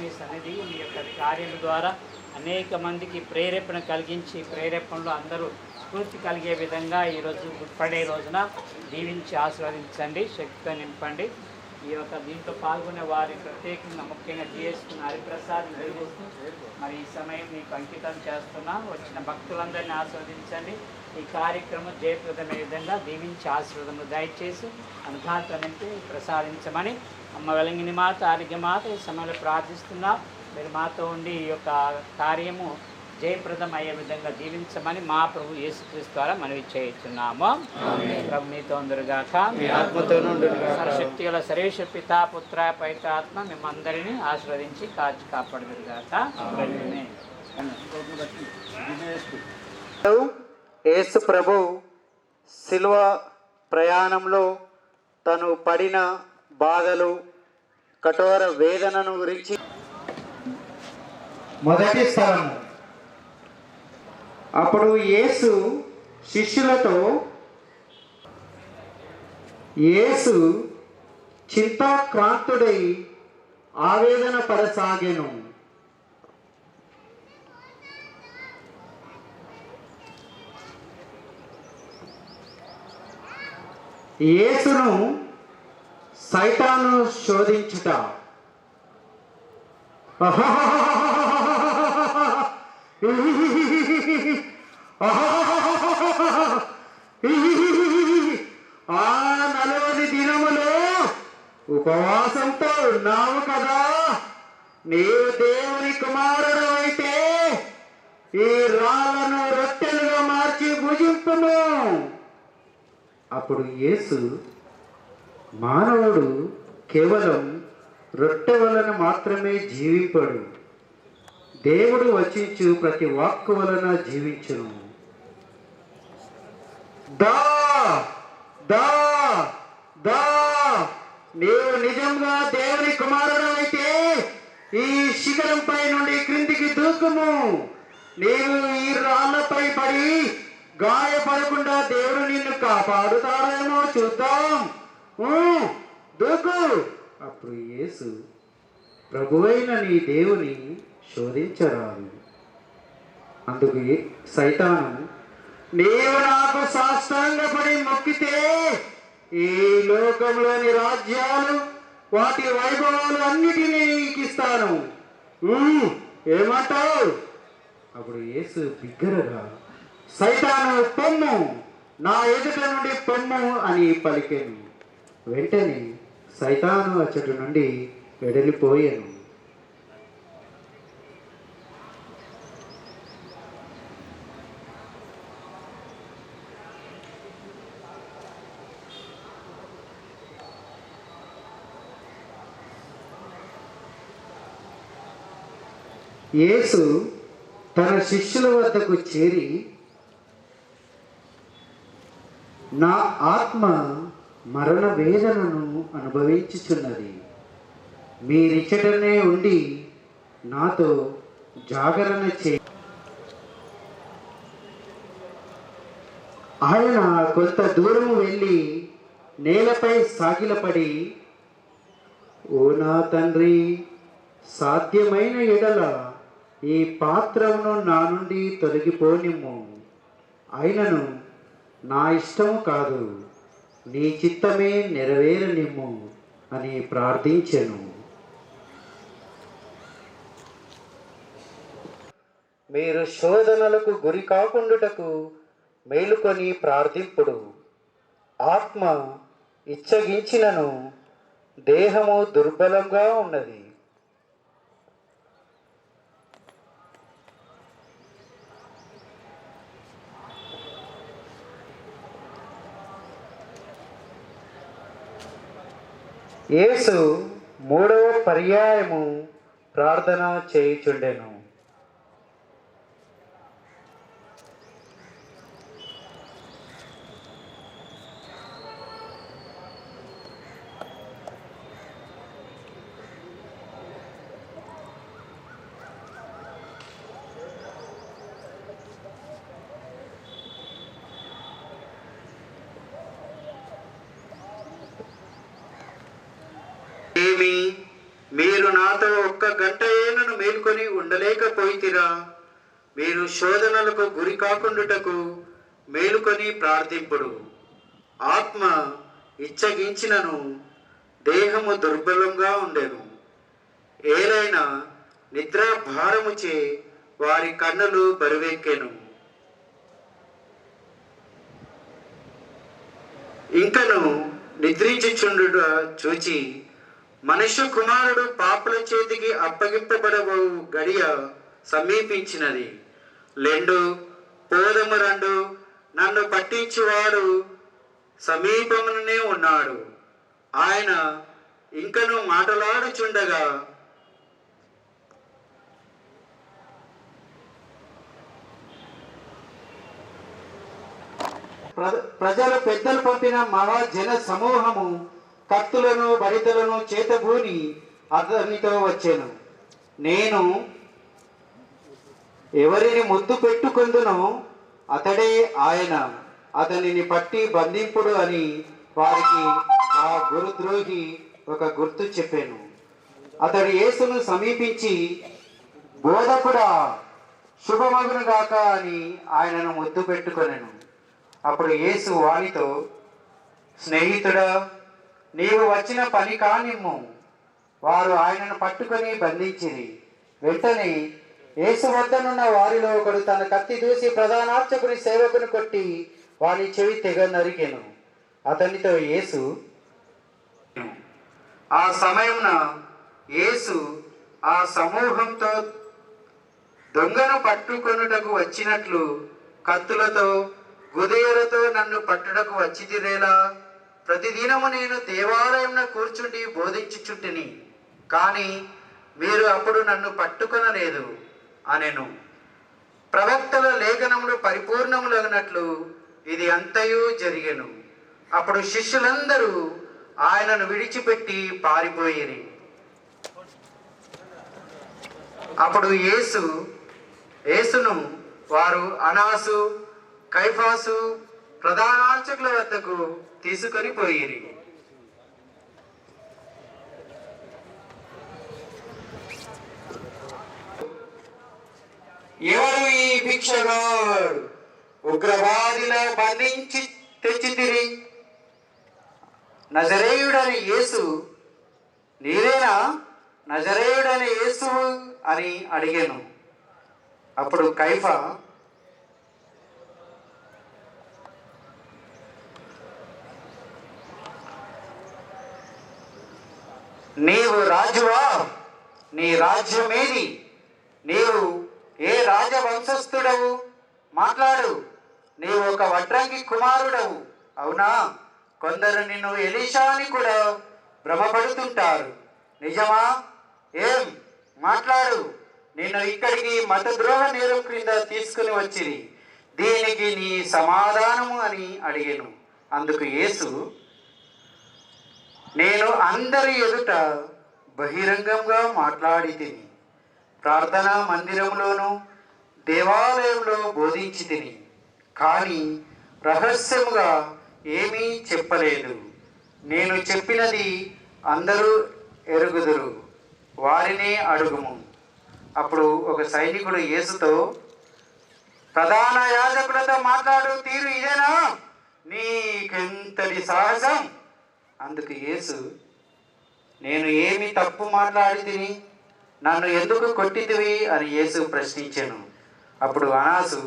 మీ సన్నిధి మీ యొక్క కార్యం ద్వారా అనేక మందికి ప్రేరేపణ కలిగించి ప్రేరేపణలో అందరూ స్ఫూర్తి కలిగే విధంగా ఈరోజు గుడ్ ఫ్రైడే రోజున దీవించి ఆశీర్వదించండి, శక్తితో నింపండి. ఈ యొక్క దీంట్లో పాల్గొనే వారి ప్రత్యేకంగా ముఖ్యంగా జిఎస్టీ హరిప్రసాద్ మరి ఈ సమయం మీకు అంకితం చేస్తున్నా. వచ్చిన భక్తులందరినీ ఆస్వాదించండి. ఈ కార్యక్రమం జయప్రదమైన విధంగా దీవించి ఆశీర్వాదములు దయచేసి అనుభాతనంటే ప్రసాదించమని అమ్మ వెలంగిని మాత ఆరోగ్య మాత ఈ సమయంలో ప్రార్థిస్తున్నాం. మీరు మాతో ఉండి ఈ యొక్క కార్యము జయప్రదం అయ్యే విధంగా దీవించమని మా ప్రభు యేసుక్రీస్తు ద్వారా మనవి చేస్తున్నాము. ప్రభు మీతో ఉందరుగాక, సర్వశక్తి గల సర్వేశ్వర పితా పుత్ర పవిత్రాత్మ మిమ్మందరినీ ఆశీర్వదించి కాచి కాపాడుదురుగాక. యేసు ప్రభు శిలువ ప్రయాణంలో తను పడిన బాధలు, కఠోర వేదనను గురించి మొదటి స్థలం. అప్పుడు యేసు శిష్యులతో చింతాక్రాంతుడై ఆవేదన పడసాగెను. యేసును సైతాను శోధించుట. ఆ 40 దినములు ఉపవాసంతో ఉన్నావు కదా, నీవు దేవుని కుమారుడు అయితే ఈ రాళ్లను రొట్టెలుగా మార్చి భుజింపుము. అప్పుడు యేసు, మానవుడు కేవలం రొట్టె వలన మాత్రమే జీవింపడు, దేవుడు వచించు ప్రతి వాక్కు వలన జీవించును. దా దా దా నీవు నిజంగా దేవుని కుమారుడు అయితే ఈ శిఖరంపై నుండి క్రిందికి దూకుము. నీవు ఈ రాళ్లపై పడి గాయపడకుండా దేవుడు నిన్ను కాపాడుతాడేమో చూద్దాం, దూకు. అప్పుడు యేసు, ప్రభువైన నీ దేవుని శోధించరాదు. అందుకు సైతాను, నీవు నాకు సాష్టాంగపడి మొక్కితే ఈ లోకంలోని రాజ్యాలు వాటి వైభవాలు అన్నిటినీ నీకు ఇస్తాను, ఏమంటావు? అప్పుడు యేసు బిగ్గరగా, సైతాను పొమ్ము, నా ఎదుట నుండి పొమ్ము అని పలికెను. వెంటనే సైతాను అచ్చటి నుండి వెడలిపోయాను. యేసు తన శిష్యుల వద్దకు చేరి, నా ఆత్మ మరణ వేదనను అనుభవించుచున్నది, మీరిచ్చటనే ఉండి నాతో జాగరణ చే. ఆయన కొంత దూరము వెళ్ళి నేలపై సాగిలపడి, ఓ నా తండ్రి, సాధ్యమైన ఎడల ఈ పాత్రను నా నుండి తొలగిపోనిమ్ము, అయినను నా ఇష్టము కాదు, నీ చిత్తమే నెరవేరనిమ్ము అని ప్రార్థించెను. మీరు శోధనలకు గురి కాకుండుటకు మేలుకొని ప్రార్థింపుడు. ఆత్మ ఇచ్చగించినను దేహము దుర్బలంగా ఉన్నది. యేసు 3వ పర్యాయము ప్రార్థన చేయుచుండెను. మీరు నాతో 1 గంట మేల్కొని ఉండలేకపోయితిరా? మీరు శోధనలకు గురి కాకుండుటకు మేలుకొని ప్రార్థింపుడు. ఆత్మ ఇచ్చగించినను దేహము దుర్బలంగా ఉండెను. ఏలైనా నిద్ర భారముచే వారి కన్నులు బరువెక్కెను. ఇంకను నిద్రించుచుండుట చూచి మనుష్య కుమారుడు పాపుల చేతికి అప్పగింపబడబో గడియ సమీపించినది. లెండు, పోదము రండు, నన్ను పట్టించువాడు సమీపమునే ఉన్నాడు. ఆయన ఇంకను మాటలాడుచుండగా ప్రజలు పెద్దలు పంపిన మహాజన సమూహము కత్తులను బరితలను చేతబూని అతనితో వచ్చాను. నేను ఎవరిని ముద్దు పెట్టుకుందునో అతడే ఆయన, అతనిని పట్టి బంధింపుడు అని వారికి ఆ గురుద్రోహి ఒక గుర్తు చెప్పాను. అతడు యేసును సమీపించి, బోధకుడా, శుభమగును గాక అని ఆయనను ముద్దు పెట్టుకొనెను. అప్పుడు యేసు వానితో, స్నేహితుడా, నీవు వచ్చిన పని కానిమ్ము. వారు ఆయనను పట్టుకొని బంధించిరి. వెంటనే యేసు వద్దనున్న వారిలో ఒకడు తన కత్తి దూసి ప్రధానార్చకుని సేవకుని కొట్టి వాని చెవి తెగ నరికెను. అతనితో యేసు, ఆ సమయమున యేసు ఆ సమూహంతో దొంగను పట్టుకొనుటకు వచ్చినట్లు కత్తులతో గుదయలతో నన్ను పట్టుటకు వచ్చితిరేలా? ప్రతిదినము నేను దేవాలయంలో కూర్చుండి బోధించుచుంటిని, కానీ మీరు అప్పుడు నన్ను పట్టుకొనలేదు అనెను. ప్రవక్తల లేఖనములు పరిపూర్ణములగినట్లు ఇది అంతయు జరిగెను. అప్పుడు శిష్యులందరూ ఆయనను విడిచిపెట్టి పారిపోయిరి. అప్పుడు యేసును వారు అనాసు, కైఫాసు ప్రధానార్చకుల వద్దకు తీసుకొని పోయిరి. ఎవరు ఈ భిక్షగాడు? ఉగ్రవాదిలా బంధించి తెచ్చితిరి. నజరేయుడని యేసు, నీవేనా నజరేయుడని యేసు అని అడిగాను. అప్పుడు కైఫా, నీవు రాజువా? నీ రాజ్యమేది? నీవు ఏ రాజవంశస్థుడవు? మాట్లాడు. నీవు ఒక వడ్రంగి కుమారుడవు, అవునా? కొందరు నిన్ను ఎలీషా అని కూడా భ్రమపడుతుంటారు. నిజమా? ఏం మాట్లాడు. నిన్ను ఇక్కడికి మతద్రోహ నేరం క్రింద తీసుకుని వచ్చిరి. దీనికి నీ సమాధానము అని అడిగాను. అందుకు యేసు, నేను అందరి ఎదుట బహిరంగంగా మాట్లాడి తిని, ప్రార్థనా మందిరంలోను దేవాలయంలో బోధించి తిని, కానీ రహస్యముగా ఏమీ చెప్పలేదు. నేను చెప్పినది అందరూ ఎరుగుదురు, వారినే అడుగుము. అప్పుడు ఒక సైనికుడు యేసుతో, ప్రధాన యాజకులతో మాట్లాడు తీరు ఇదేనా? నీకెంతటి సాహసం? అందుకు యేసు, నేను ఏమి తప్పు మాట్లాడి తిని నన్ను ఎందుకు కొట్టితివి అని యేసు ప్రశ్నించాను. అప్పుడు అనాసు,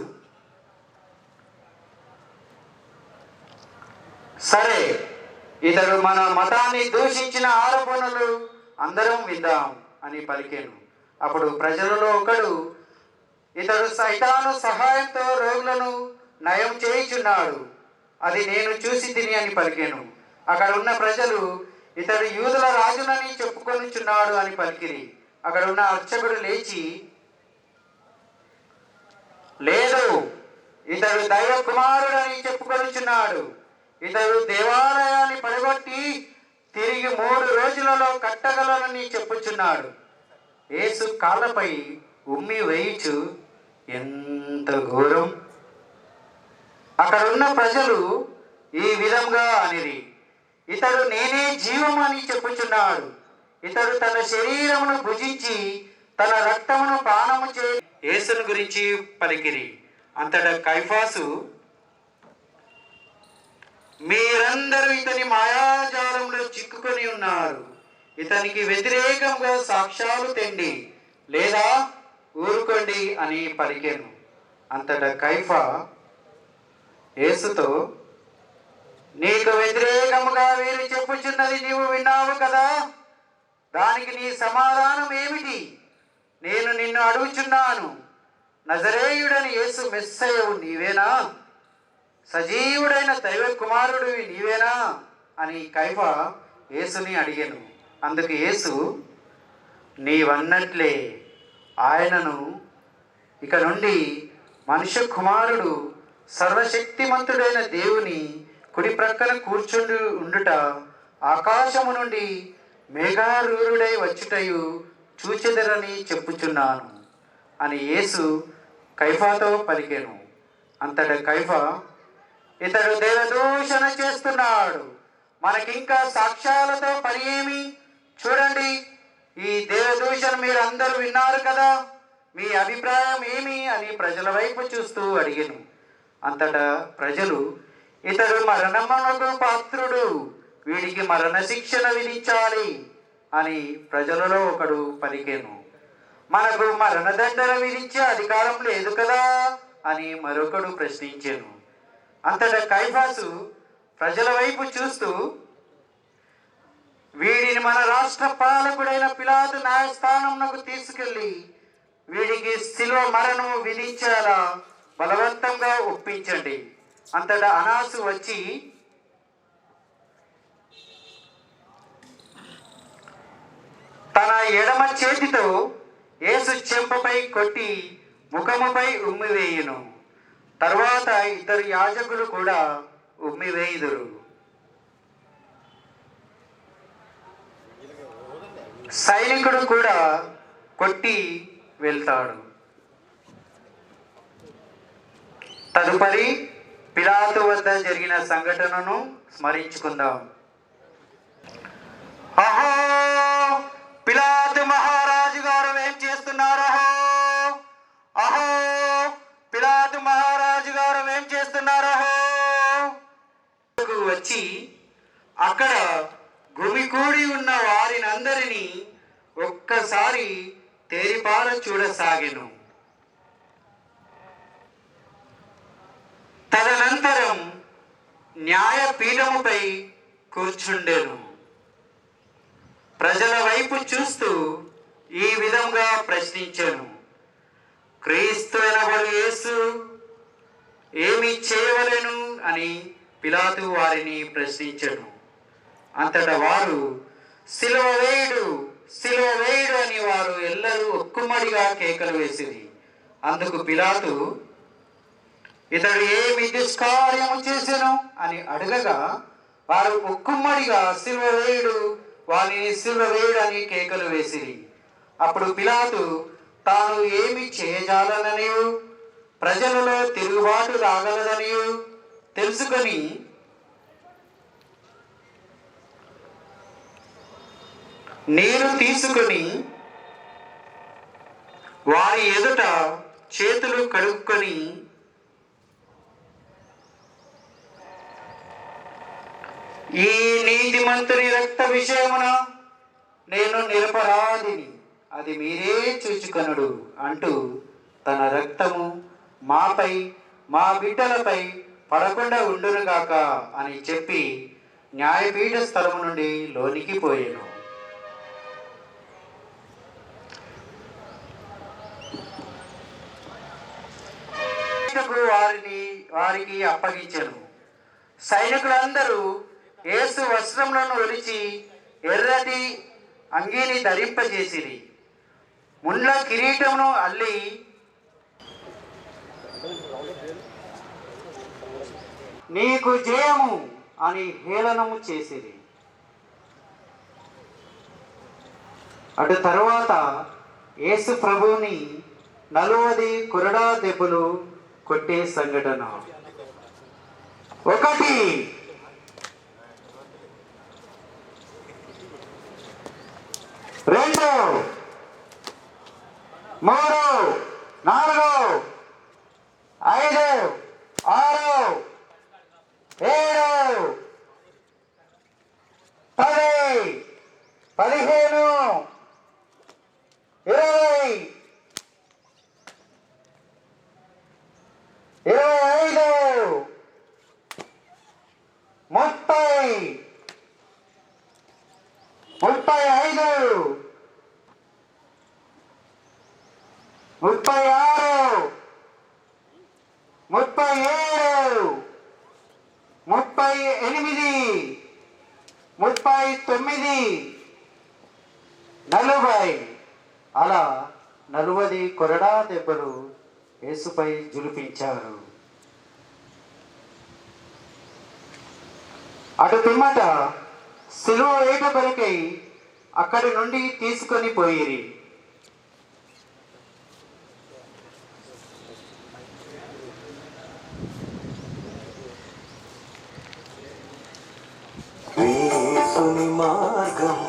సరే, ఇతడు మన మతాన్ని దూషించిన ఆరోపణలు అందరం విందాం అని పలికాను. అప్పుడు ప్రజలలో ఒకడు, ఇతడు సైతాను సహాయంతో రోగులను నయం చేయుచున్నాడు, అది నేను చూసి తిని అని పలికాను. అక్కడ ఉన్న ప్రజలు, ఇతడు యూదుల రాజునని చెప్పుకొనుచున్నాడు అని పలికిరి. అక్కడ ఉన్న అర్చకుడు లేచి, లేదు, ఇతడు దైవ కుమారుడని చెప్పుకొనుచున్నాడు. ఇతడు దేవాలయాన్ని పడగొట్టి తిరిగి 3 రోజులలో కట్టగలనని చెప్పుచున్నాడు. యేసు కాళ్ళపై ఉమ్మి వేయిచు, ఎంత ఘోరం! అక్కడ ఉన్న ప్రజలు ఈ విధంగా అనిరి, ఇతడు నేనే జీవం అని చెప్పుచున్నాడు. ఇతడు తన శరీరమును భుజించి తన రక్తమును పానము చే యేసును గురించి పలికిరి. అంతటా కైఫాసు, మీరందరూ ఇతని మాయాజాలంలో చిక్కుకొని ఉన్నారు, ఇతనికి వ్యతిరేకంగా సాక్ష్యాలు తెండి లేదా ఊరుకోండి అని పలికెను. అంతటా కైఫా యేసుతో, నీకు వ్యతిరేకముగా వీరు చెప్పుచున్నది నీవు విన్నావు కదా, దానికి నీ సమాధానం ఏమిటి? నేను నిన్ను అడుగుచున్నాను, నజరేయుడని యేసు మెస్సయ్యవు నీవేనా? సజీవుడైన దైవ కుమారుడు నీవేనా అని కైఫా యేసుని అడిగాను. అందుకు యేసు, నీవన్నట్లే ఆయనను ఇక నుండి మనుష్య కుమారుడు సర్వశక్తిమంతుడైన దేవుని కుడి ప్రక్కన కూర్చుండి ఉండుట, ఆకాశము నుండి మేఘారూరుడై వచ్చుటయు చూచెదరని చెప్పుచున్నాను అని యేసు కైఫాతో పలికెను. అంతటా కైఫా, ఇతడు దేవదూషణ చేస్తున్నాడు, మనకింకా సాక్ష్యాలతో పని ఏమి? చూడండి, ఈ దేవదూషణ మీరు అందరూ విన్నారు కదా, మీ అభిప్రాయం ఏమి అని ప్రజల వైపు చూస్తూ అడిగాను. అంతటా ప్రజలు, ఇతడు మరణమునకు పాత్రుడు, వీడికి మరణ శిక్షణ విధించాలి అని ప్రజలలో ఒకడు పలికెను. మనకు మరణదండన విధించే అధికారం లేదు కదా అని మరొకడు ప్రశ్నించెను. అంతటా కైఫాసు ప్రజల వైపు చూస్తూ, వీడిని మన రాష్ట్ర పాలకుడైన పిలాతు న్యాయస్థానమునకు తీసుకెళ్లి వీడికి శిలువ మరణం విధించేలా బలవంతంగా ఒప్పించండి. అంతటా అనాసు వచ్చి తన ఎడమ చేతితో యేసు చెంపపై కొట్టి ముఖముపై ఉమ్మివేయును. తరువాత ఇద్దరు యాజకులు కూడా ఉమ్మివేయుదురు. సైనికుడు కూడా కొట్టి వెళ్తాడు. తదుపరి పిలాతు వద్ద జరిగిన సంఘటనను స్మరించుకుందాం. అహో, పిలాతు మహారాజు గారు ఏం చేస్తున్నారు? అహో, పిలాతు మహారాజు గారు ఏం చేస్తున్నారు? వచ్చి అక్కడ గుమికూడి ఉన్న వారినందరినీ ఒక్కసారి తేరిపార చూడసాగెను. తదనంతరం న్యాయపీఠముపై కూర్చుండెను. ప్రజల వైపు చూస్తూ ఈ విధంగా ప్రశ్నించెను, క్రీస్తు అనబడు యేసు ఏమి చేయవలెను అని పిలాతు వారిని ప్రశ్నించెను. అంతటా వారు, సిలువ వేయుడు, సిలువ వేయుడు అని వారు ఎల్లరూ ఒక్కుమ్మడిగా కేకలు వేసిరి. అందుకు పిలాతు, ఇతడు ఏమి దుష్కార్యము చేసెను అని అడగగా వారు ఒక్కుమ్మడిగా సిలువ వేయుడు, వారిని సిలువ వేయుడు అని కేకలు వేసిరి. అప్పుడు పిలాతు తాను ఏమి చేయజాలననియు ప్రజలలో తిరుగుబాటు రాగలదనియు తెలుసుకొని నీరు తీసుకొని వారి ఎదుట చేతులు కడుక్కొని ఈ నీతిమంతుని రక్త విషయమున నేను నిరపరాధిని, అది మీరే చూచుకొనుడు అంటూ తన రక్తము మాపై మా బిడ్డలపై పడకుండా ఉండునుగాక అని చెప్పి న్యాయపీఠ స్థలము నుండి లోనికి పోయాను. వారికి అప్పగించెను. సైనికులందరూ యేసు వస్త్రములను ఒలిచి ఎర్రటి అంగీని ధరింపజేసిరి. ముండ్ల కిరీటమును అల్లి నీకు జయము అని హేళనము చేసిరి. అటు తరువాత యేసు ప్రభువుని 40 కొరడా దెబ్బలు కొట్టే సంఘటన. 1 2 3, 4, 5, 6, 7, 10, 15, 20, 25, 30, 35, 36, 37, 38, 39, 40. అలా 40 కొరడా దెబ్బలు యేసుపై జులిపించారు. అటు పిమ్మట సిలువ వేట కొరకై అక్కడి నుండి తీసుకొని పోయిరి. యేసుని మార్గం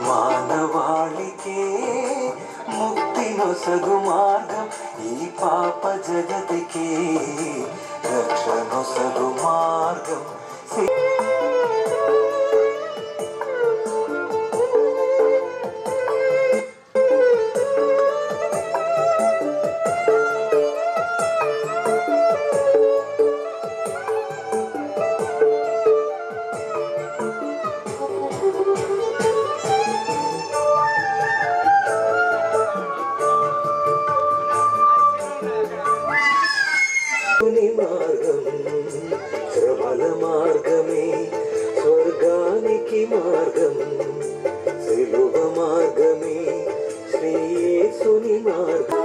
మానవాళికే ముక్తి నొసగు మార్గం, ఈ పాప జగతికే రక్ష నొసగు మార్గం. మార్గం శ్రమల మార్గమే స్వర్గానికి మార్గం, సిలువ మార్గమే శ్రీ యేసుని మార్గం.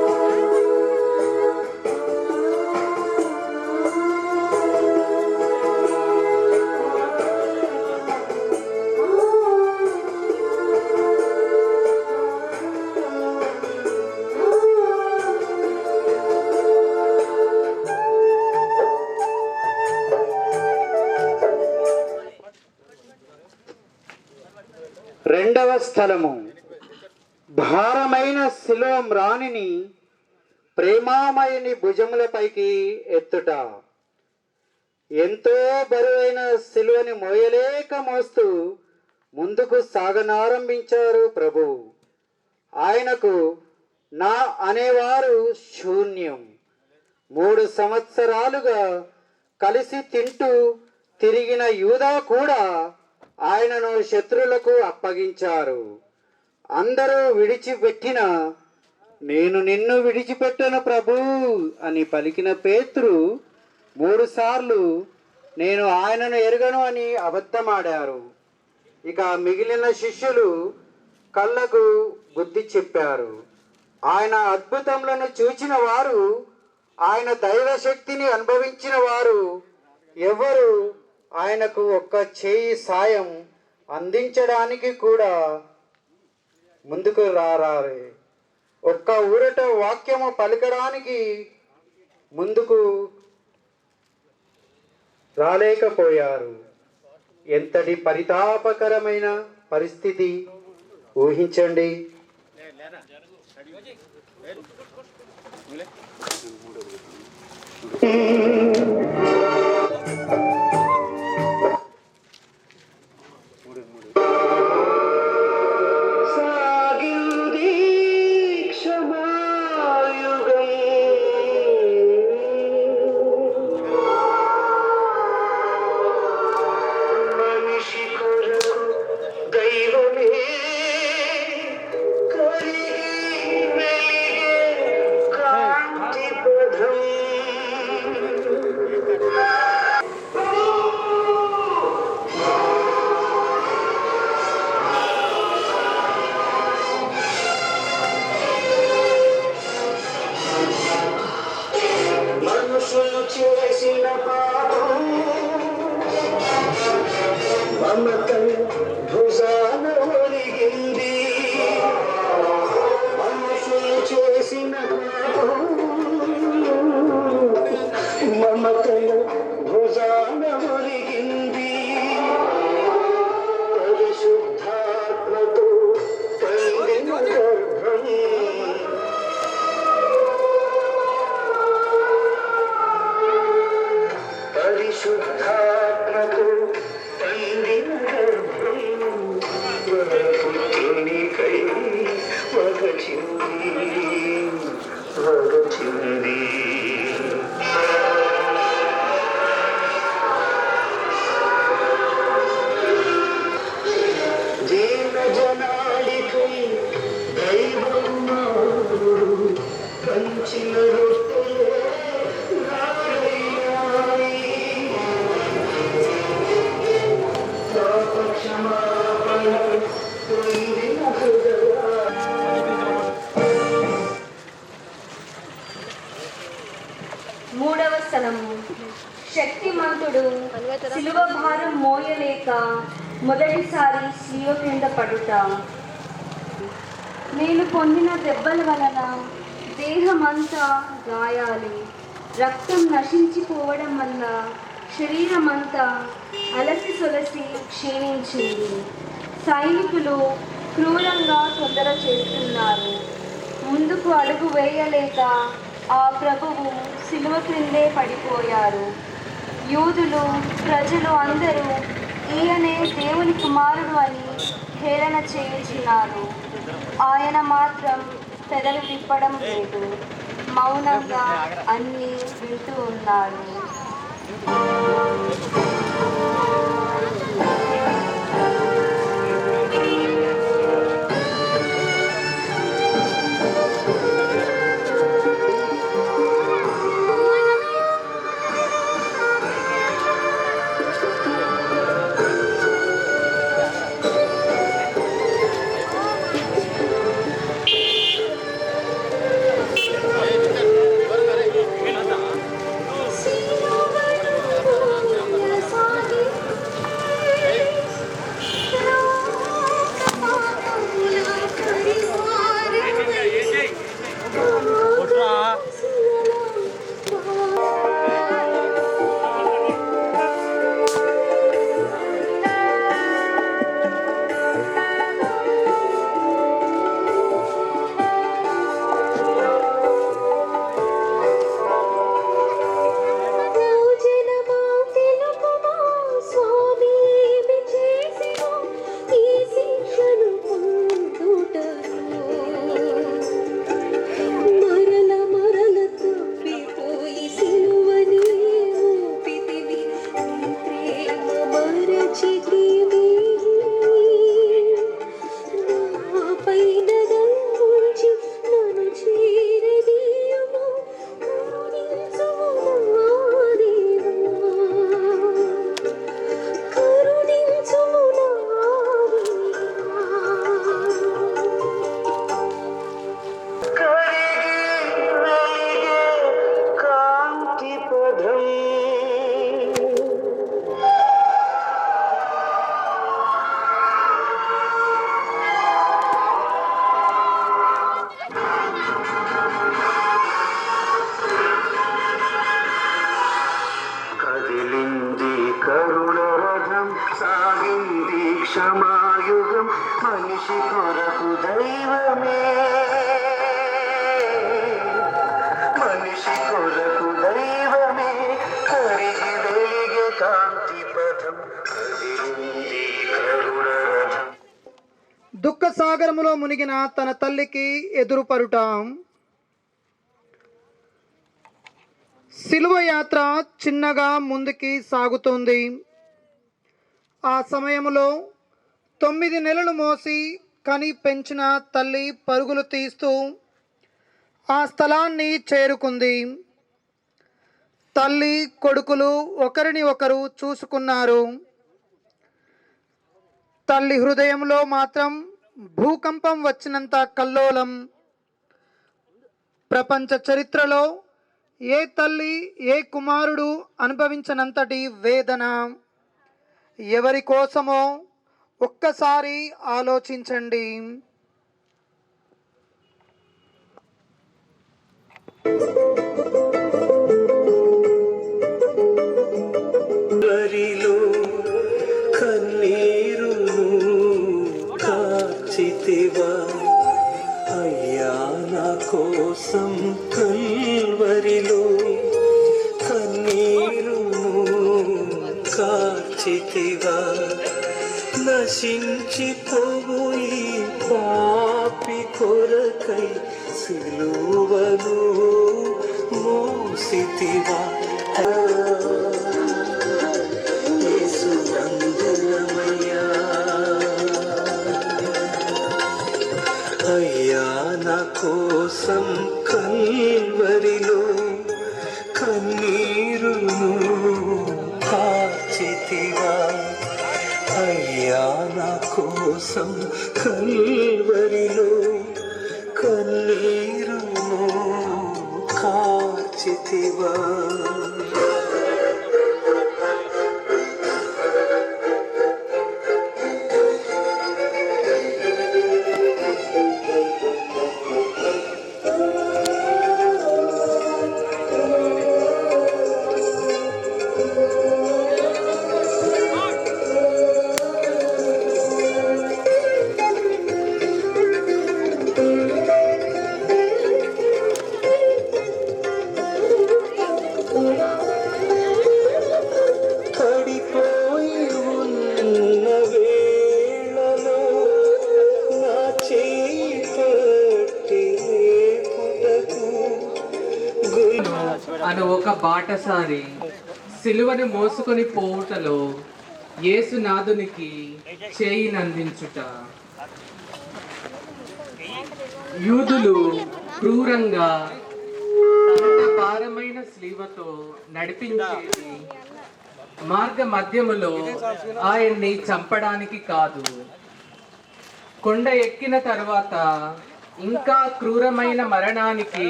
రెండవ స్థలము, భారమైన శిలువ మ్రాణిని ప్రేమామయుని భుజములపైకి ఎత్తుట. ఎంతో బరువైన శిలువని మోయలేక మోస్తూ ముందుకు సాగనారంభించారు ప్రభు. ఆయనకు నా అనేవారు శూన్యం. 3 సంవత్సరాలుగా కలిసి తింటూ తిరిగిన యూదా కూడా ఆయనను శత్రులకు అప్పగించారు. అందరూ విడిచిపెట్టిన నేను నిన్ను విడిచిపెట్టను ప్రభు అని పలికిన పేతురు 3 సార్లు నేను ఆయనను ఎరుగను అని అబద్ధమాడారు. ఇక మిగిలిన శిష్యులు కళ్ళకు బుద్ధి చెప్పారు. ఆయన అద్భుతములను చూచిన వారు, ఆయన దైవశక్తిని అనుభవించిన వారు ఎవరు ఆయనకు ఒక్క చేయి సాయం అందించడానికి కూడా ముందుకు రారే, ఒక్క ఊరట వాక్యము పలకడానికి ముందుకు రాలేకపోయారు. ఎంతటి పరితాపకరమైన పరిస్థితి ఊహించండి. చేసిన పాపం మమతం భుజాన ఒరిగింది, మనుషులు చేసిన పాపం మమతం భుజాన ఒరిగింది. పరిశుద్ధాత్మతో పండిన గర్భం పరిశుద్ధాత్మకు పండిన గర్భం పుత్రునికై వగచింది. జీవ జనాళికై దైవం పంచిన మూడవ స్థలము. శక్తిమంతుడు సిలువ భారం మోయలేక మొదటిసారి శిలువ క్రింద పడుట. నేను పొందిన దెబ్బల వలన దేహమంతా గాయాలు, రక్తం నశించిపోవడం వల్ల శరీరమంతా అలసి సొలసి క్షీణించింది. సైనికులు క్రూరంగా తొందర చేస్తున్నారు. ముందుకు అడుగు వేయలేక ఆ ప్రభువు సిలువ క్రిందే పడిపోయారు. యూదులు, ప్రజలు అందరూ ఈయనే దేవుని కుమారుడు అని హేళన చేయుచున్నారు. ఆయన మాత్రం పెదవి విప్పడం లేదు. మౌనంగా అన్నీ వింటూ ఉన్నారు. క్షమాయుగం మనిషి కొరకు దైవమే, మనిషి కొరకు దైవమే, కరిగి వెలిగే కాంతి పథం కదిలింది కరుణ రథం. దుఃఖ సాగరములో మునిగిన తన తల్లికి ఎదురుపరుట. సిలువ యాత్ర చిన్నగా ముందుకి సాగుతుంది. ఆ సమయంలో 9 నెలలు మోసి కని పెంచిన తల్లి పరుగులు తీస్తూ ఆ స్థలాన్ని చేరుకుంది. తల్లి కొడుకులు ఒకరిని ఒకరు చూసుకున్నారు. తల్లి హృదయంలో మాత్రం భూకంపం వచ్చినంత కల్లోలం. ప్రపంచ చరిత్రలో ఏ తల్లి ఏ కుమారుడు అనుభవించనంతటి వేదన. ఎవరి కోసమో ఒక్కసారి ఆలోచించండి. వరిలో కన్నీరును కాచితివా అయ్యా నా కోసం, కల్వరిలో కన్నీరును కాచితివా నశించిపోవు ఈ పాపి కొరకై సిలువను మోసితివా యేసు నందనమయ్యా అయ్యా నా కోసం కల్వరిలో కన్నీరును కార్చితివా అయ్యా నా కోసం కల్వరిలో కన్నీరును కార్చితివా అను ఒక బాటసారి సిలువను మోసుకొని పోవుటలో యేసునాథునికి చేయినందించుట. యూదులు క్రూరంగా భారమైన స్లీవతో నడిపించేది మార్గ మధ్యములో ఆయన్ని చంపడానికి కాదు, కొండ ఎక్కిన తర్వాత ఇంకా క్రూరమైన మరణానికి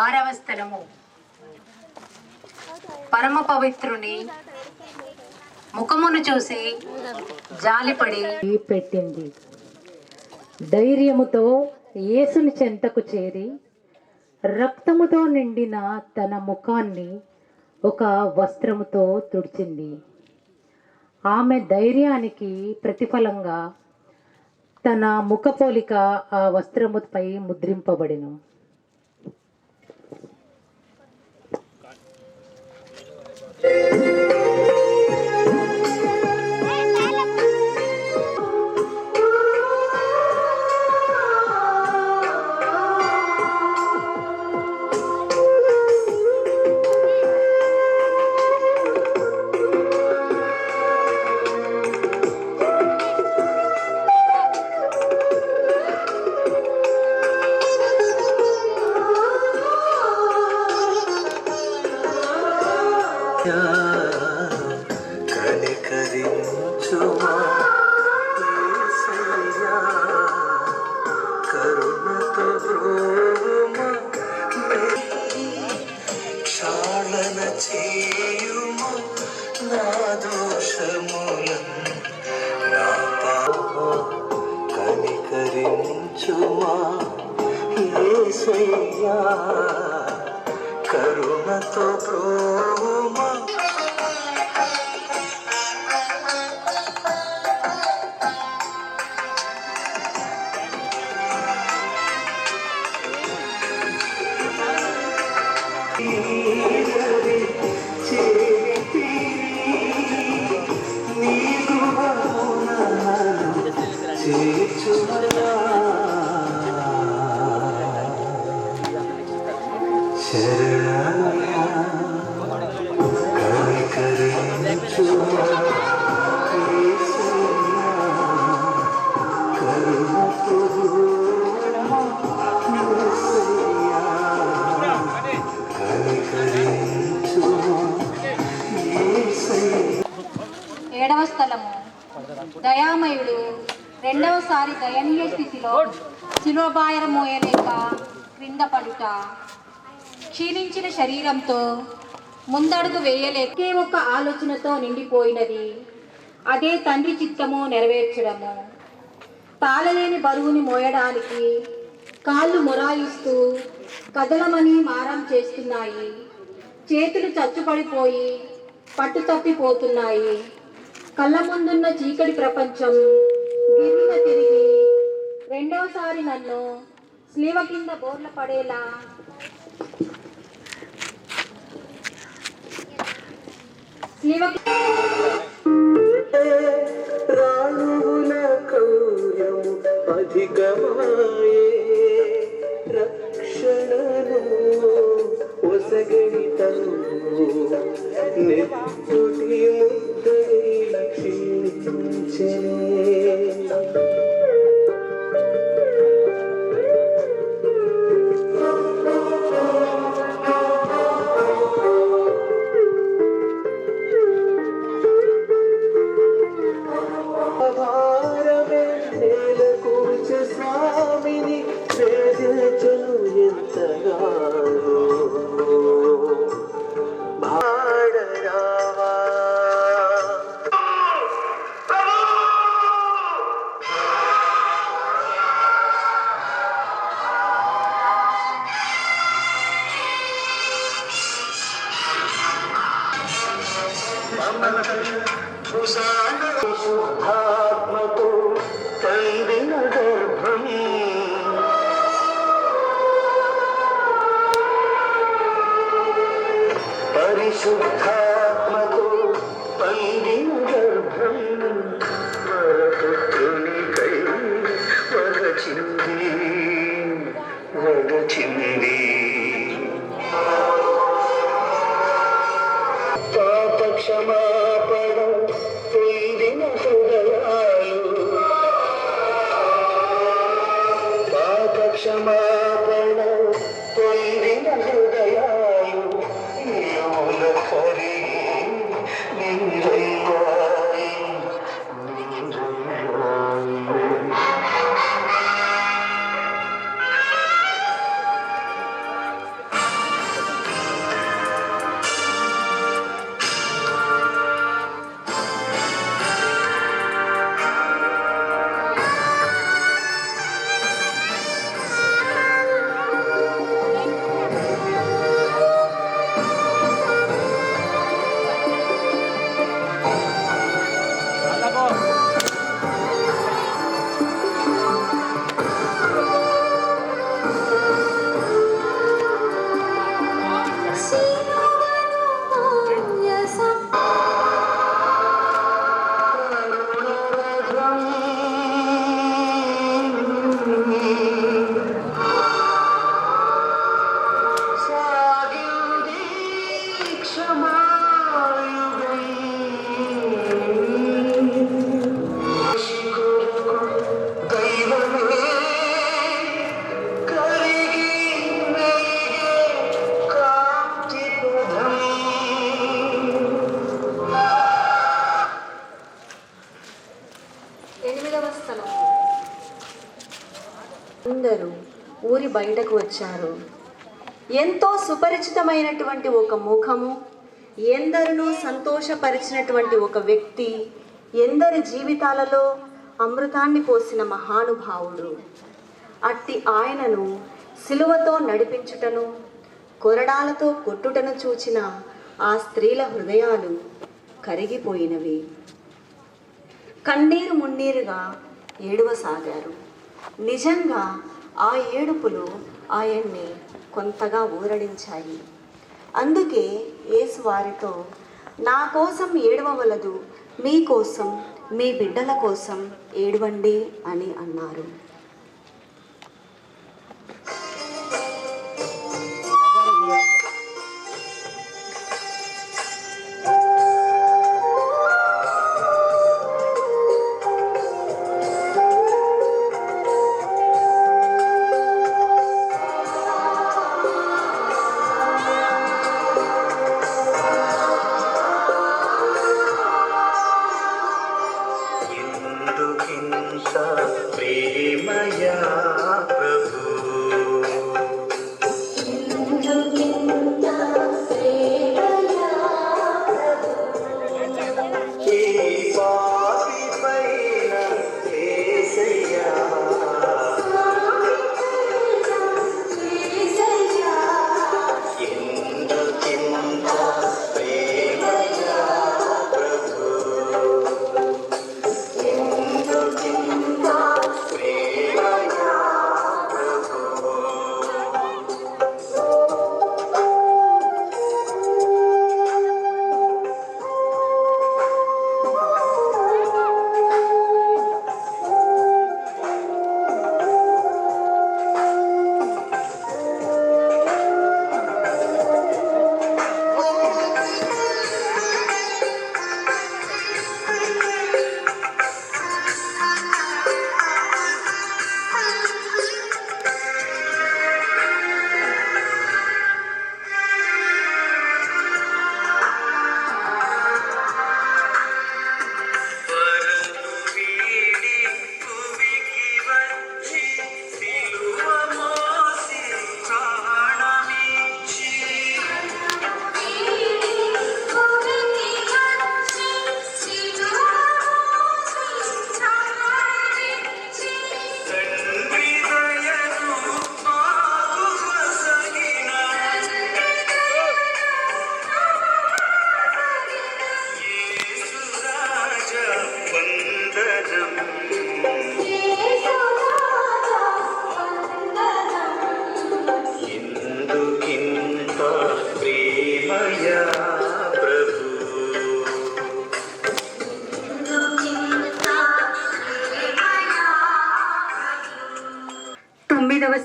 ఆరవ స్థలము పరమ పవిత్రుని ముఖమును చూసి జాలిపడి పెట్టింది. ధైర్యముతో యేసుని చెంతకు చేరి రక్తముతో నిండిన తన ముఖాన్ని ఒక వస్త్రముతో తుడిచింది. ఆమె ధైర్యానికి ప్రతిఫలంగా తన ముఖపోలిక ఆ వస్త్రముపై ముద్రింపబడెను. కనికరించుమా యేసయ్యా, కరుణతో బ్రోవుమా, క్షాళన చేయుమా నా దోషములను నా కనికరించుమా యేసయ్యా, కరుణతో బ్రోవుమా. చేరితి నీ గృహమున నన్ను చేర్చుమయా శరణమయా కనికరించుమా యేసయ్యా కరుణతో యేసయ్యా కనికరించుమా యేసయ్యా. 7వ స్థలము దయామయుడు రెండవసారి దయనీయ స్థితిలో శిలువభారం మోయలేక క్రింద పడుట, క్షీణించిన శరీరంతో ముందడుగు వేయలేక ఒకే ఒక్క ఆలోచనతో నిండిపోయినది, అదే తండ్రి చిత్తము నెరవేర్చడము. తాళలేని బరువుని మోయడానికి కాళ్ళు మొరాయిస్తూ కదలమని మారం చేస్తున్నాయి. చేతులు చచ్చుపడిపోయి పట్టు తప్పిపోతున్నాయి. కళ్ళ ముందున్న చీకటి ప్రపంచం గిరిన తిరిగి రెండవసారి నన్ను స్లీవ కింద బోర్ల పడేలా రాణువుల కౌర్యము అధికమాయే రక్షణను ఒసగనితను నెత్తుటి ముద్దై క్షీణించే భారమే నేల కూర్చ స్వామిని వేదించను ఎంతగానో భారరావా శుద్ధాత్మతో కందిన గర్భం పరిశుద్ధాత్మతో పండిన గర్భం వరపుత్రునికై వరచింది పాప క్షమాపణ పొందిన హృదయాలు పాప క్షమాపణ పొందిన హృదయాలు నీవుల కరిగి నీరయ్యాయి అందరూ ఊరి బయటకు వచ్చారు. ఎంతో సుపరిచితమైనటువంటి ఒక ముఖము, ఎందరినూ సంతోషపరిచినటువంటి ఒక వ్యక్తి, ఎందరి జీవితాలలో అమృతాన్ని పోసిన మహానుభావుడు. అట్టి ఆయనను సిలువతో నడిపించుటను, కొరడాలతో కొట్టుటను చూచిన ఆ స్త్రీల హృదయాలు కరిగిపోయినవి. కన్నీరు మున్నీరుగా ఏడవసాగారు. నిజంగా ఆ ఏడుపులు ఆయన్ని కొంతగా ఊరడించాయి. అందుకే యేసు వారితో, నా కోసం ఏడవవలదు, మీ కోసం, మీ బిడ్డల కోసం ఏడవండి అని అన్నారు.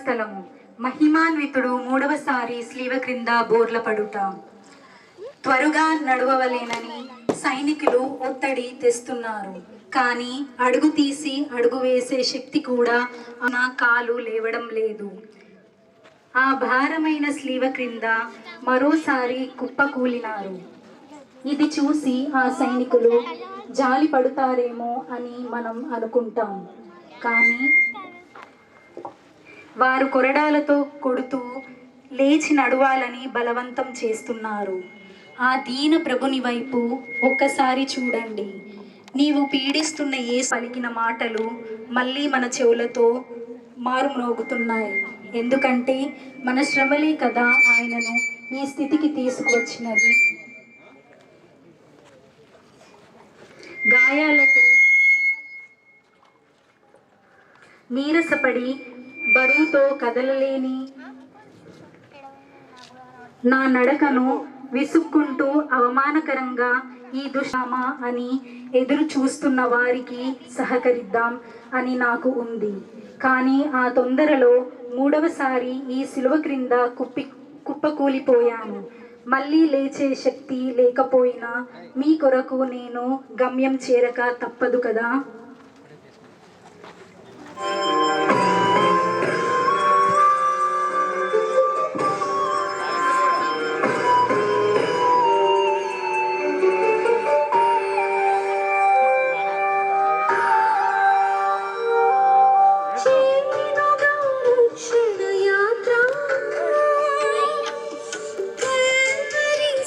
స్థలము మహిమాన్వితుడు మూడవసారి స్లీవ క్రింద బోర్ల పడుట. త్వరగా నడవవలేనని సైనికులు ఒత్తిడి తెస్తున్నారు, కానీ అడుగు తీసి అడుగు వేసే శక్తి కూడా నా కాలు లేవడం లేదు. ఆ భారమైన స్లీవ క్రింద మరోసారి కుప్పకూలినారు. ఇది చూసి ఆ సైనికులు జాలి పడుతారేమో అని మనం అనుకుంటాం, కానీ వారు కొరడాలతో కొడుతూ లేచి నడవాలని బలవంతం చేస్తున్నారు. ఆ దీన ప్రభుని వైపు ఒక్కసారి చూడండి. నీవు పీడిస్తున్న యేసు పలికిన మాటలు మళ్ళీ మన చెవులతో మారుమ్రోగుతున్నాయి. ఎందుకంటే మన శ్రమలే కదా ఆయనను ఈ స్థితికి తీసుకువచ్చినది. గాయాలతో నీరసపడి బరువుతో కదలలేని నా నడకను విసుక్కుంటూ అవమానకరంగా ఈ దుష్మా అని ఎదురు చూస్తున్న వారికి సహకరిద్దాం అని నాకు ఉంది. కానీ ఆ తొందరలో మూడవసారి ఈ సిలువ క్రింద కుప్పకూలిపోయాను. మళ్ళీ లేచే శక్తి లేకపోయినా మీ కొరకు నేను గమ్యం చేరక తప్పదు కదా.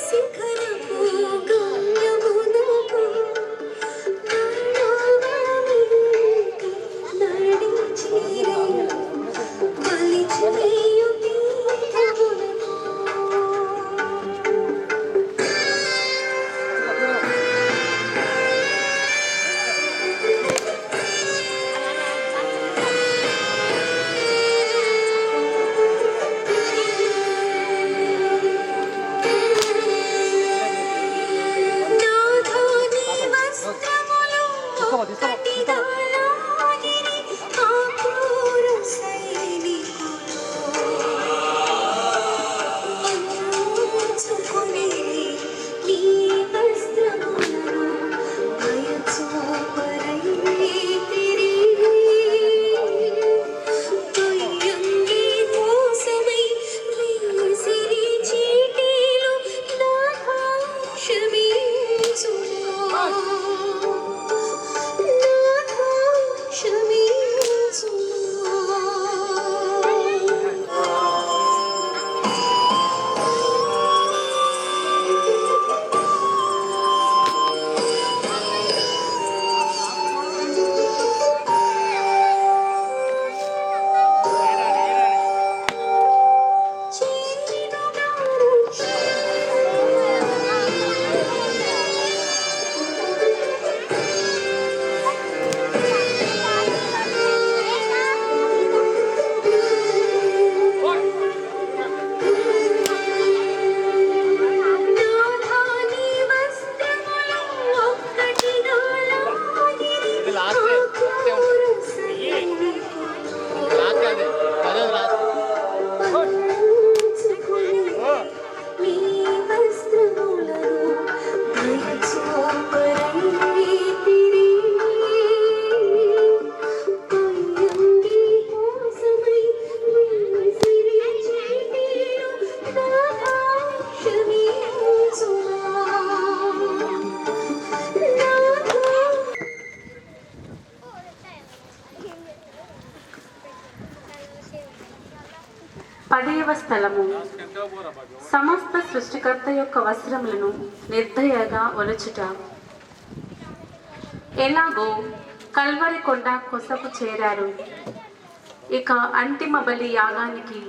శిఖరపు గమ్యమునకు స్థలము. సమస్త సృష్టికర్త యొక్క వస్త్రములను నిర్దయగా ఒలచుట. ఎలాగో కల్వరి కొండ కొసకు చేరారు. ఇక అంతిమ బలి యాగానికి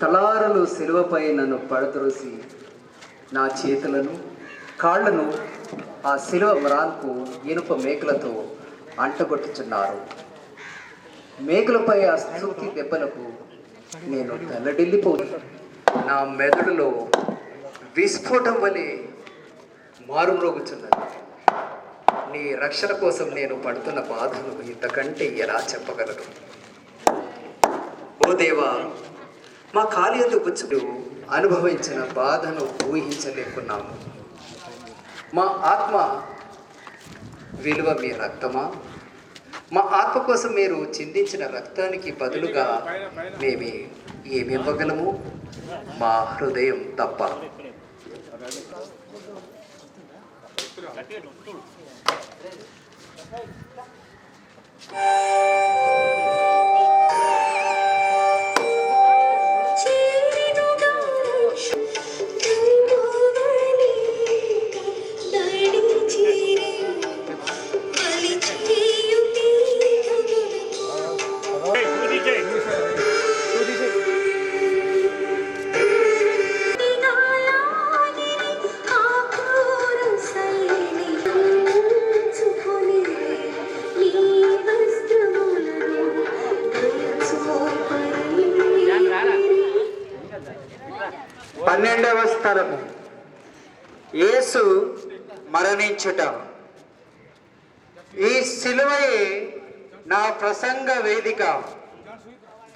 తలారలు శిలువపై నన్ను పడద్రోసి నా చేతులను కాళ్లను ఆ శిలువ మ్రాన్కు ఇనుప మేకులతో అంటగొట్టుచున్నారు. మేకులపై ఆ స్తుతి దెబ్బలకు నేను తల్లడిల్లిపోయి నా మెదడులో విస్ఫోటం వలె మారుమ్రోగుచున్నది. నీ రక్షణ కోసం నేను పడుతున్న బాధను ఇంతకంటే ఎలా చెప్పగలను? ఓ దేవా, మా కాలియందు గుచ్చుడు అనుభవించిన బాధను ఊహించలేకున్నాము. మా ఆత్మ విలువ మీ రక్తమా? మా ఆత్మ కోసం మీరు చిందించిన రక్తానికి బదులుగా మేము ఏమివ్వగలము? మా హృదయం తప్ప. పన్నెండవ స్థలము, యేసు మరణించుట. ఈ సిలువయే నా ప్రసంగ వేదిక.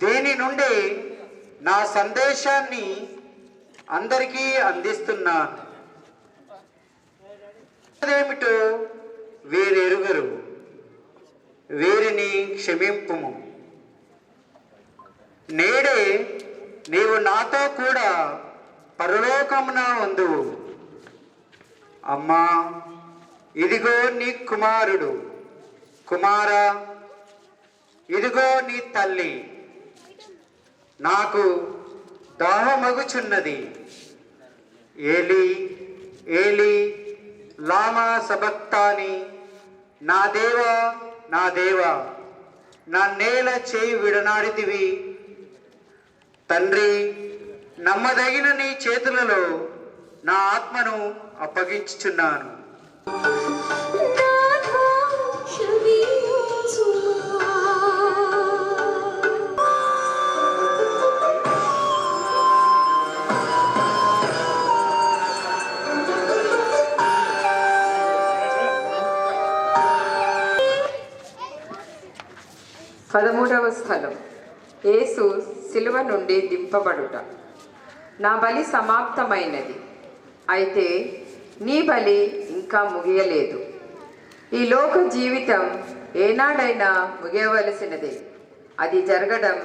దీని నుండి నా సందేశాన్ని అందరికీ అందిస్తున్నాను. అదేమిటో వీరెరుగరు. వీరిని క్షమింపుము. నేడే నీవు నాతో కూడా పరలోకమున ఉందువు. అమ్మా, ఇదిగో నీ కుమారుడు. కుమారా, ఇదిగో నీ తల్లి. నాకు దాహమగుచున్నది. ఏలి ఏలి లామా సబక్తాని. నా దేవా, నా దేవా, నా నేల చేయి విడనాడితివి. తండ్రి, నమ్మదగిన నీ చేతులలో నా ఆత్మను అప్పగించుచున్నాను. పదమూడవ స్థలం, యేసు శిలువ నుండి దింపబడుట. నా బలి సమాప్తమైనది, అయితే నీ బలి ఇంకా ముగియలేదు. ఈ లోక జీవితం ఏనాడైనా ముగియవలసినదే. అది జరగడం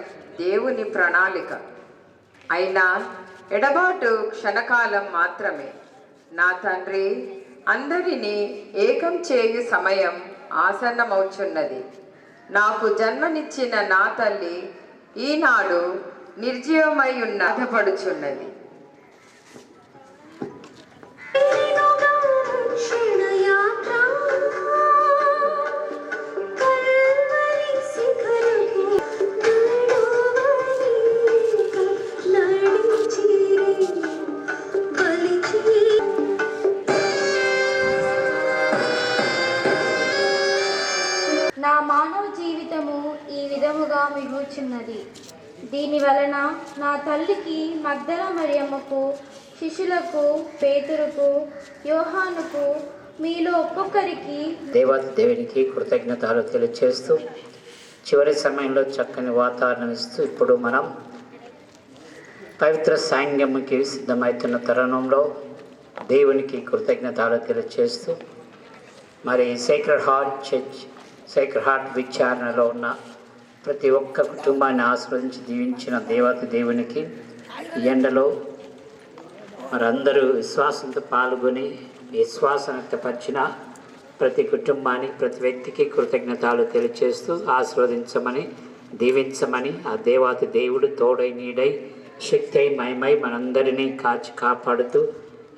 దేవుని ప్రణాళిక. అయినా ఎడబాటు క్షణకాలం మాత్రమే. నా తండ్రి, అందరినీ ఏకం చేయు సమయం ఆసన్నమవుచున్నది. నాకు జన్మనిచ్చిన నా తల్లి ఈనాడు నిర్జీవమై బాధపడుచున్నది. నా మానవ జీవితము ఈ విధముగా మిగుచున్నది. దీని వలన నా తల్లికి, మగ్దల మరియమ్మకు, శిష్యులకు, పేతురుకు, యోహానుకు, మీలో ఒక్కొక్కరికి దేవునికి కృతజ్ఞతలు తెలియజేస్తూ చివరి సమయంలో చక్కని వాతావరణం ఇస్తూ ఇప్పుడు మనం పవిత్ర సాంగ్యముకి సిద్ధమవుతున్న తరుణంలో దేవునికి కృతజ్ఞతలు తెలియజేస్తూ మరి sacred heart church, sacred heart విచారణలో ఉన్న ప్రతి ఒక్క కుటుంబాన్ని ఆశ్రయించి దీవించిన దేవత దేవునికి ఈ ఎండలో మరందరూ విశ్వాసంతో పాల్గొని విశ్వాసం వ్యక్తపరిచిన ప్రతి కుటుంబానికి, ప్రతి వ్యక్తికి కృతజ్ఞతలు తెలియజేస్తూ ఆశీర్వదించమని, దీవించమని ఆ దేవత దేవుడు తోడై నీడై శక్తి అయి మహిమై మనందరినీ కాచి కాపాడుతూ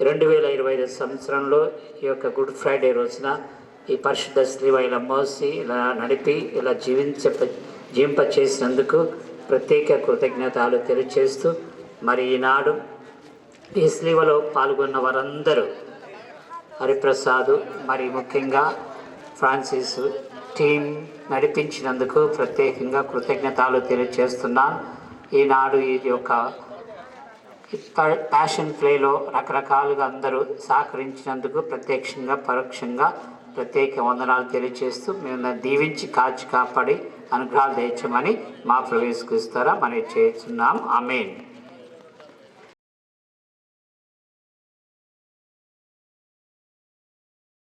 2025 సంవత్సరంలో ఈ యొక్క గుడ్ ఫ్రైడే రోజున ఈ పరిశుద్ధ శ్రీవ ఇలా మోసి ఇలా నడిపి ఇలా జీవింపచేసినందుకు ప్రత్యేక కృతజ్ఞతలు తెలియజేస్తూ మరి ఈనాడు ఈ శ్రీవలో పాల్గొన్న వారందరూ హరిప్రసాద్ మరి ముఖ్యంగా ఫ్రాన్సిస్ టీం నడిపించినందుకు ప్రత్యేకంగా కృతజ్ఞతలు తెలియజేస్తున్నాను. ఈనాడు ఈ యొక్క ప్యాషన్ ప్లేలో రకరకాలుగా అందరూ సహకరించినందుకు ప్రత్యక్షంగా పరోక్షంగా ప్రత్యేక వందనాలు తెలియజేస్తూ మేము దీవించి కాచి కాపాడి అనుగ్రహాలు తెచ్చమని మా ప్రవేశిస్తారా మనం చేస్తున్నాం. ఆమేన్.